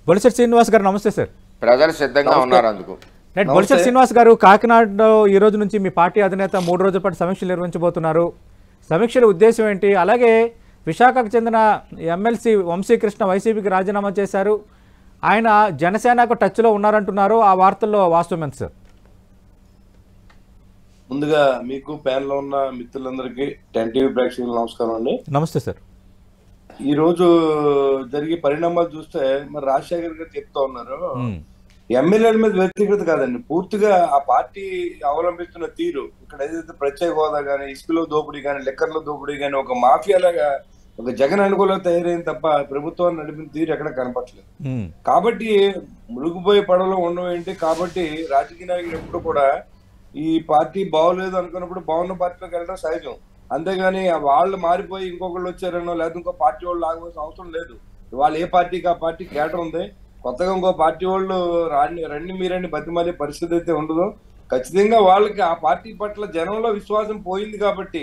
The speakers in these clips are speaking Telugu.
బొలిశెట్టి శ్రీనివాస్ గారు నమస్తే సార్. ప్రజలు సిద్ధంగా ఉన్నారు అందుకు. రైట్, బొలిశెట్టి శ్రీనివాస్ గారు, కాకినాడలో ఈ రోజు నుంచి మీ పార్టీ అధినేత 3 రోజుల పాటు సమీక్షలు నిర్వహించబోతున్నారు. సమీక్షల ఉద్దేశం ఏంటి? అలాగే విశాఖకు చెందిన ఎమ్మెల్సీ వంశీకృష్ణ వైసీపీకి రాజీనామా చేశారు. ఆయన జనసేనకు టచ్లో ఉన్నారంటున్నారు. ఆ వార్తల్లో వాస్తవం ఎంత సార్? ముందుగా మీకు ప్యానెల్లో ఉన్న మిత్రులందరికీ 10 టీవీ ప్రేక్షకులకు నమస్కారం అండి. నమస్తే సార్. ఈ రోజు జరిగే పరిణామాలు చూస్తే మరి రాజశేఖర్ గారు చెప్తా ఉన్నారు, ఎమ్మెల్యేల మీద వ్యక్తిగత కాదండి, పూర్తిగా ఆ పార్టీ అవలంబిస్తున్న తీరు, ఇక్కడ ఏదైతే ప్రత్యేక హోదా కానీ, ఇసుకలో దోపిడీ కానీ, లిక్కర్లో దోపిడీ కానీ, ఒక మాఫియాలాగా ఒక జగన్ అనుకూలంగా తయారైంది తప్ప ప్రభుత్వాన్ని నడిపిన తీరు ఎక్కడ కనపట్లేదు. కాబట్టి మురుగుపోయే పడవలో ఉండడం ఏంటి? కాబట్టి రాజకీయ నాయకులు ఎప్పుడు కూడా ఈ పార్టీ బాగోలేదు అనుకున్నప్పుడు బాగున్న పార్టీలోకి వెళ్ళడం సహజం. అంతేగాని వాళ్ళు మారిపోయి ఇంకొకళ్ళు వచ్చారనో లేదా ఇంకో పార్టీ వాళ్ళు లాగవలసిన అవసరం లేదు. వాళ్ళు ఏ పార్టీకి ఆ పార్టీ కేటర్ ఉంది. కొత్తగా ఇంకో పార్టీ వాళ్ళు రండి మీరండి బతిమాలే పరిస్థితి అయితే ఉండదు. ఖచ్చితంగా వాళ్ళకి ఆ పార్టీ పట్ల జనంలో విశ్వాసం పోయింది కాబట్టి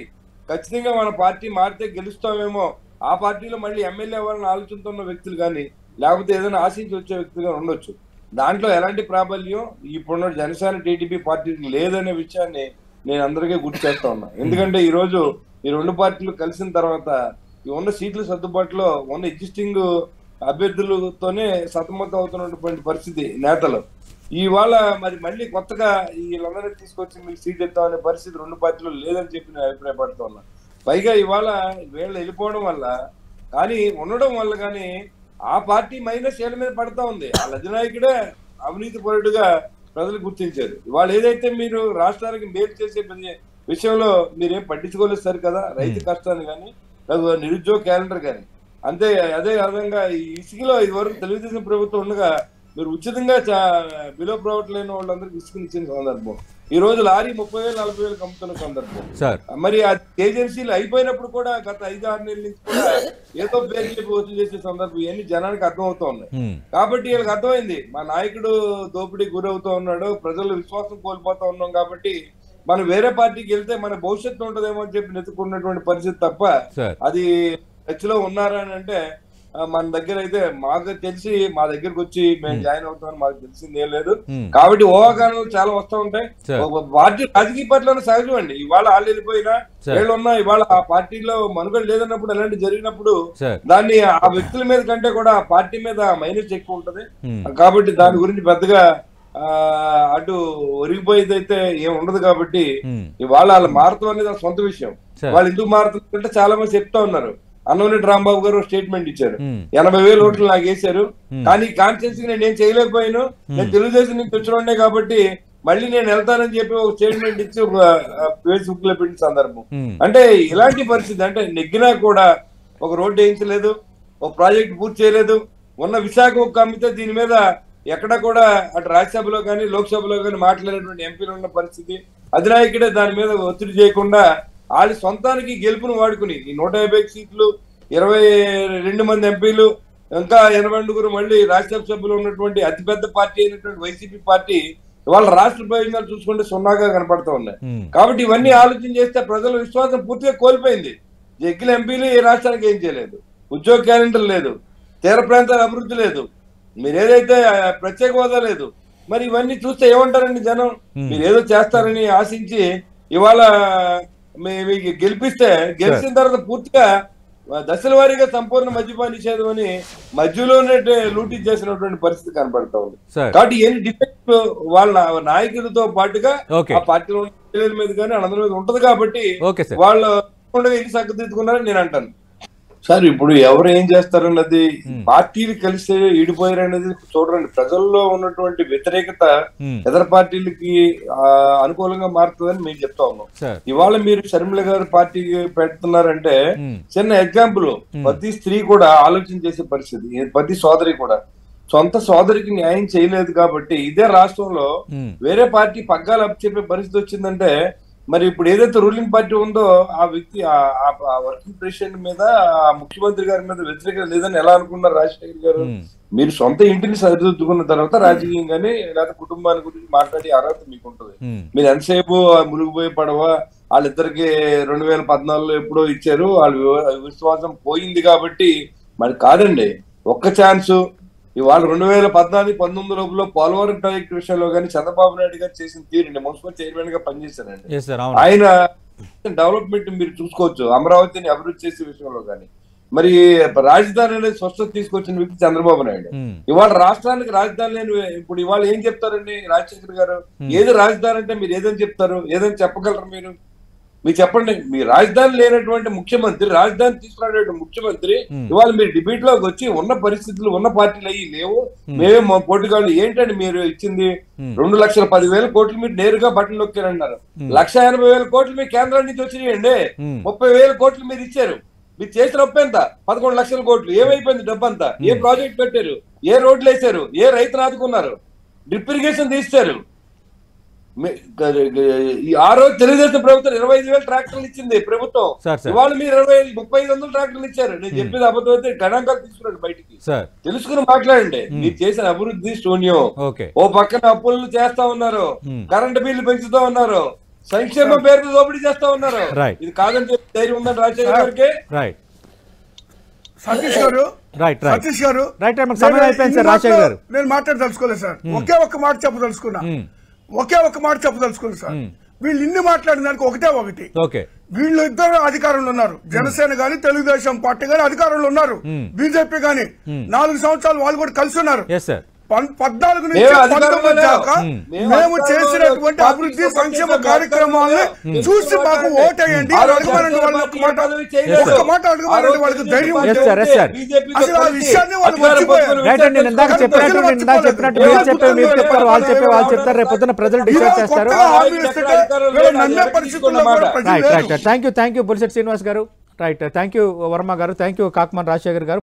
ఖచ్చితంగా మన పార్టీ మారితే గెలుస్తామేమో, ఆ పార్టీలో మళ్ళీ ఎమ్మెల్యే అవ్వాలని ఆలోచనతో వ్యక్తులు కానీ, లేకపోతే ఏదైనా ఆశించి వచ్చే వ్యక్తులుగా ఉండొచ్చు. దాంట్లో ఎలాంటి ప్రాబల్యం ఇప్పుడున్న జనసేన టీడీపీ పార్టీకి లేదనే విషయాన్ని నేను అందరికీ గుర్తు చేస్తా ఉన్నా. ఎందుకంటే ఈ రోజు ఈ రెండు పార్టీలు కలిసిన తర్వాత ఈ ఉన్న సీట్ల సర్దుబాటులో ఉన్న ఎగ్జిస్టింగ్ అభ్యర్థులతోనే సతమతం అవుతున్నటువంటి పరిస్థితి నేతలు. ఇవాళ మరి మళ్ళీ కొత్తగా వీళ్ళందరినీ తీసుకొచ్చి మీకు సీట్ ఇస్తామనే పరిస్థితి రెండు పార్టీలు లేదని చెప్పి నేను అభిప్రాయపడుతూ ఉన్నా. పైగా ఇవాళ వీళ్ళు వెళ్ళిపోవడం వల్ల కానీ ఉండడం వల్ల కానీ ఆ పార్టీ మైనస్ వీళ్ళ మీద పడతా ఉంది. వాళ్ళ అధినాయకుడే అవినీతి పరుడుగా ప్రజలు గుర్తించారు. ఇవాళ ఏదైతే మీరు రాష్ట్రానికి మేలు చేసే విషయంలో మీరేం పట్టించుకోలేదు సరి కదా, రైతు కష్టాన్ని కానీ నిరుద్యోగ క్యాలెండర్ కానీ. అంతే అదే విధంగా ఈ ఇసుకలో ఇదివరకు తెలుగుదేశం ప్రభుత్వం ఉండగా మీరు ఉచితంగా బిలో ప్రొవైట్ లేని వాళ్ళందరికీ ఇసుకని ఇచ్చిన సందర్భం, ఈ రోజు లారీ 30,000 40,000 అమ్ముతున్న సందర్భం. మరి ఆ ఏజెన్సీలు అయిపోయినప్పుడు కూడా గత 5-6 నెలల నుంచి కూడా ఏదో పేరు చెప్పి వసూలు చేసే సందర్భం ఇవన్నీ జనానికి అర్థమవుతా ఉన్నాయి. కాబట్టి వీళ్ళకి అర్థమైంది మా నాయకుడు దోపిడీ గురవుతూ ఉన్నాడు, ప్రజలు విశ్వాసం కోల్పోతా ఉన్నాం, కాబట్టి మనం వేరే పార్టీకి వెళ్తే మన భవిష్యత్తు ఉంటుందేమో అని చెప్పి నెత్తుకున్నటువంటి పరిస్థితి తప్ప అది టచ్లో ఉన్నారా అని అంటే మన దగ్గర అయితే మాకు తెలిసి మా దగ్గరకు వచ్చి మేము జాయిన్ అవుతామని మాకు తెలిసింది ఏం లేదు. కాబట్టి ఊహాగానాలు చాలా వస్తూ ఉంటాయి. పార్టీ రాజకీయ పార్టీలో సహజం అండి. ఇవాళ వాళ్ళు వెళ్ళిపోయినా వీళ్ళు ఉన్నా ఇవాళ ఆ పార్టీలో మనుగడ లేదన్నప్పుడు అలాంటి జరిగినప్పుడు దాన్ని ఆ వ్యక్తుల మీద కంటే కూడా ఆ పార్టీ మీద మైనస్ ఎక్కువ ఉంటది. కాబట్టి దాని గురించి పెద్దగా అటు ఒరిగిపోయేది అయితే ఏం ఉండదు. కాబట్టి ఇవాళ వాళ్ళు మారుతాం అనేది సొంత విషయం. వాళ్ళు ఎందుకు మారుతుందంటే చాలా మంది చెప్తా ఉన్నారు. అన్నవరెడ్డి రాంబాబు గారు స్టేట్మెంట్ ఇచ్చారు, 80,000 ఓట్లు నాకు వేశారు కానీ కాన్స్టిట్యూన్సీ నేను ఏం చేయలేకపోయాను, నేను తెలుగుదేశం నుంచి వచ్చిన కాబట్టి మళ్ళీ నేను వెళ్తానని చెప్పి ఒక స్టేట్మెంట్ ఇచ్చి ఫేస్బుక్ లో పెట్టిన సందర్భం. అంటే ఇలాంటి పరిస్థితి, అంటే నెగ్గినా కూడా ఒక రోడ్డు వేయించలేదు, ఒక ప్రాజెక్ట్ పూర్తి చేయలేదు, ఉన్న విశాఖ ఒక్క అమ్మితే దీని మీద ఎక్కడ కూడా అటు రాజ్యసభలో కానీ లోక్సభలో కానీ మాట్లాడేటువంటి ఎంపీలు ఉన్న పరిస్థితి. అధినాయకుడే దాని మీద ఒత్తిడి చేయకుండా వాళ్ళ సొంతానికి గెలుపును వాడుకుని ఈ 150 సీట్లు 22 మంది ఎంపీలు ఇంకా 89 మళ్ళీ రాజ్యసభ సభ్యులు ఉన్నటువంటి అతిపెద్ద పార్టీ అయినటువంటి వైసీపీ పార్టీ వాళ్ళ రాష్ట్ర ప్రయోజనాలు చూసుకుంటే సున్నాగా కనపడుతూ ఉన్నాయి. కాబట్టి ఇవన్నీ ఆలోచన చేస్తే ప్రజల విశ్వాసం పూర్తిగా కోల్పోయింది. ఎక్కిల ఎంపీలు ఏ రాష్ట్రానికి ఏం చేయలేదు, ఉద్యోగ క్యాలెండర్ లేదు, తీర ప్రాంతాల అభివృద్ధి లేదు, మీరు ఏదైతే ప్రత్యేక హోదా లేదు. మరి ఇవన్నీ చూస్తే ఏమంటారండి జనం? మీరు ఏదో చేస్తారని ఆశించి ఇవాళ మీకు గెలిపిస్తే గెలిచిన తర్వాత పూర్తిగా దశల వారీగా సంపూర్ణ మద్యపాన నిషేధం అని మధ్యలోనే లూటీ చేసినటువంటి పరిస్థితి కనబడతా ఉంది. కాబట్టి ఏం డిఫెక్ట్ వాళ్ళ నాయకులతో పాటుగా ఆ పార్టీలో మీద కానీ అందరి మీద ఉంటది. కాబట్టి వాళ్ళు ఇల్లు సగ్గదిద్దుకున్నారని నేను అంటాను. సార్ ఇప్పుడు ఎవరు ఏం చేస్తారన్నది పార్టీలు కలిసి ఈడిపోయారనేది చూడండి. ప్రజల్లో ఉన్నటువంటి వ్యతిరేకత ఇతర పార్టీలకి అనుకూలంగా మారుతుందని మేము చెప్తా ఉన్నాం. ఇవాళ మీరు షర్మిల గారు పార్టీకి పెడుతున్నారంటే చిన్న ఎగ్జాంపుల్, ప్రతి స్త్రీ కూడా ఆలోచన చేసే పరిస్థితి, ప్రతి సోదరి కూడా సొంత సోదరికి న్యాయం చేయలేదు కాబట్టి ఇదే రాష్ట్రంలో వేరే పార్టీ పగ్గాలు అప్పచెప్పే పరిస్థితి వచ్చిందంటే మరి ఇప్పుడు ఏదైతే రూలింగ్ పార్టీ ఉందో ఆ వ్యక్తి ఆ వర్కింగ్ ప్రెసిడెంట్ మీద ఆ ముఖ్యమంత్రి గారి మీద వ్యతిరేకత లేదని ఎలా అనుకున్నారు రాజశేఖర్ గారు? మీరు సొంత ఇంటిని సరిదిద్దుకున్న తర్వాత రాజకీయంగానే లేదా కుటుంబాన్ని గురించి మాట్లాడే అర్హత మీకు ఉంటుంది. మీరు ఎంతసేపు మునిగిపోయి పడవ వాళ్ళిద్దరికి 2014లో ఎప్పుడో ఇచ్చారు, వాళ్ళ విశ్వాసం పోయింది కాబట్టి మరి కాదండి. ఒక్క ఛాన్స్ ఇవాళ 2014-19 లోపల పోలవరం ప్రాజెక్టు విషయంలో కానీ చంద్రబాబు నాయుడు గారు చేసిన తీరుని మున్సిపల్ చైర్మన్ గా పనిచేశారండి. Yes, sir. అవును. ఆయన డెవలప్మెంట్ మీరు చూసుకోవచ్చు, అమరావతిని అభివృద్ధి చేసే విషయంలో కానీ. మరి రాజధాని అనేది స్వస్థత తీసుకొచ్చిన వ్యక్తి చంద్రబాబు నాయుడు. ఇవాళ రాష్ట్రానికి రాజధాని లేని ఇప్పుడు ఇవాళ ఏం చెప్తారండి రాజశేఖర్ గారు? ఏది రాజధాని అంటే మీరు ఏదని చెప్తారు? ఏదని చెప్పగలరు మీరు చెప్పండి. మీ రాజధాని లేనటువంటి ముఖ్యమంత్రి, రాజధాని తీసుకురానటువంటి ముఖ్యమంత్రి ఇవాళ మీరు డిబేట్ లోకి వచ్చి ఉన్న పరిస్థితులు ఉన్న పార్టీలు అయ్యి లేవు, మేమే మా పోటీగాళ్ళు ఏంటండి మీరు ఇచ్చింది 2,10,000 కోట్లు మీరు నేరుగా బట్టలు నొక్కారన్నారు. 1,80,000 కోట్లు మీ కేంద్రం నుంచి వచ్చినాయండి. 30,000 కోట్లు మీరు ఇచ్చారు. మీరు చేసిన అప్పు ఎంత? 11 లక్షల కోట్లు. ఏమైపోయింది డబ్బంతా? ఏ ప్రాజెక్ట్ పెట్టారు? ఏ రోడ్లు వేశారు? ఏ రైతులు ఆదుకున్నారు? డ్రిప్ ఇరిగేషన్ తీస్తారు. ఆ రోజు తెలుగుదేశం ప్రభుత్వం 25,000 ట్రాక్టర్లు ఇచ్చింది ప్రభుత్వం. ఇవాళ మీరు 35,000 ట్రాక్టర్లు ఇచ్చారు. నేను చెప్పేది అబద్ధం అయితే గణాంకాలు తీసుకున్నాడు బయటికి, తెలుసుకుని మాట్లాడండి. మీరు చేసిన అభివృద్ధి శూన్యం. ఓ పక్కన అప్పులు చేస్తా ఉన్నారు, కరెంటు బిల్లు పెంచుతా ఉన్నారు, సంక్షేమ పేరుతో దోపిడీ చేస్తా ఉన్నారు. ఇది కాదని చెప్పి ధైర్యం ఉందండి రాజశేఖర్ గారికి? సతీష్ గారు నేను మాట్లాడదలుచుకోలేదు సార్. ఒకే ఒక్క మాట చెప్పదలుచుకున్నా సార్. వీళ్ళు ఇన్ని మాట్లాడిన దానికి ఒకటి వీళ్ళు ఇద్దరు అధికారంలో ఉన్నారు. జనసేన గాని తెలుగుదేశం పార్టీ గాని అధికారంలో ఉన్నారు. బీజేపీ గాని 4 సంవత్సరాలు వాళ్ళు కూడా కలిసి ఉన్నారు. 14 నుంచి 19 దాకా మేము చేసినటువంటి అభివృద్ధి సంక్షేమ కార్యక్రమాలను చూసి మాకు ఓటేయండి అడగమనండి. ఒక్క మాట అడగమనండి. వాళ్ళకి ధైర్యం అసలు ఆ విషయాన్ని వాళ్ళు మర్చిపోయారు. నమ్మే పరిస్థితుల్లో థ్యాంక్ యూ బొలిశెట్టి శ్రీనివాస్ గారు. రైట్, థ్యాంక్ యూ వర్మ గారు, థ్యాంక్ యూ కాకమాన్ రాజశేఖర్ గారు.